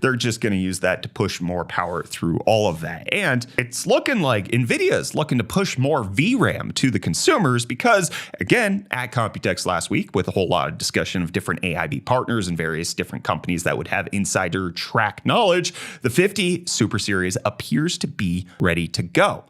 They're just going to use that to push more power through all of that. And it's looking like NVIDIA is looking to push more VRAM to the consumers because, again, at Computex last week, with a whole lot of discussion of different AIB partners and various different companies that would have insider track knowledge, the 50 Super Series appears to be ready to go.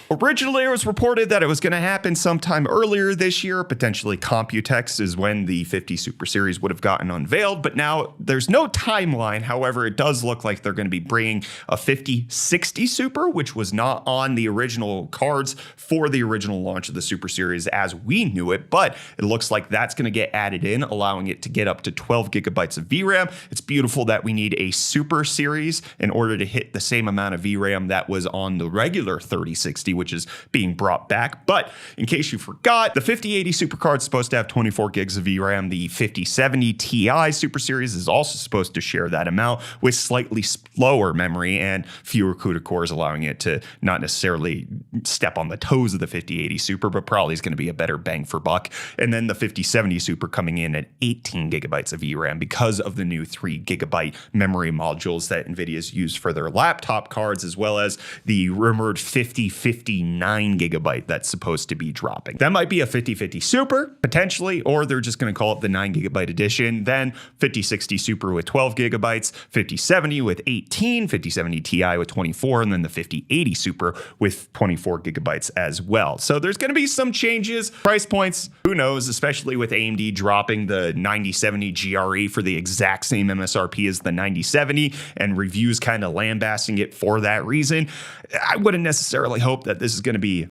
Originally, it was reported that it was going to happen sometime earlier this year. Potentially Computex is when the 50 Super Series would have gotten unveiled, but now there's no timeline. However, it does look like they're going to be bringing a 5060 Super, which was not on the original cards for the original launch of the Super Series as we knew it, but it looks like that's going to get added in, allowing it to get up to 12 gigabytes of VRAM. It's beautiful that we need a Super Series in order to hit the same amount of VRAM that was on the regular 3060, which is being brought back. But in case you forgot, the 5080 Super card is supposed to have 24 gigs of VRAM. The 5070 Ti Super Series is also supposed to share that amount with slightly slower memory and fewer CUDA cores, allowing it to not necessarily step on the toes of the 5080 Super, but probably is going to be a better bang for buck. And then the 5070 Super coming in at 18 gigabytes of VRAM because of the new 3 gigabyte memory modules that NVIDIA's used for their laptop cards, as well as the rumored 5059 gigabyte that's supposed to be dropping. That might be a 5050 Super, potentially, or they're just going to call it the 9 gigabyte edition. Then 5060 Super with 12 gigabytes, 5070 with 18, 5070 Ti with 24, and then the 5080 Super with 24 gigabytes as well. So there's going to be some changes. Price points, who knows, especially with AMD dropping the 9070 GRE for the exact same MSRP as the 9070 and reviews kind of lambasting it for that reason. I wouldn't necessarily hope that this is going to be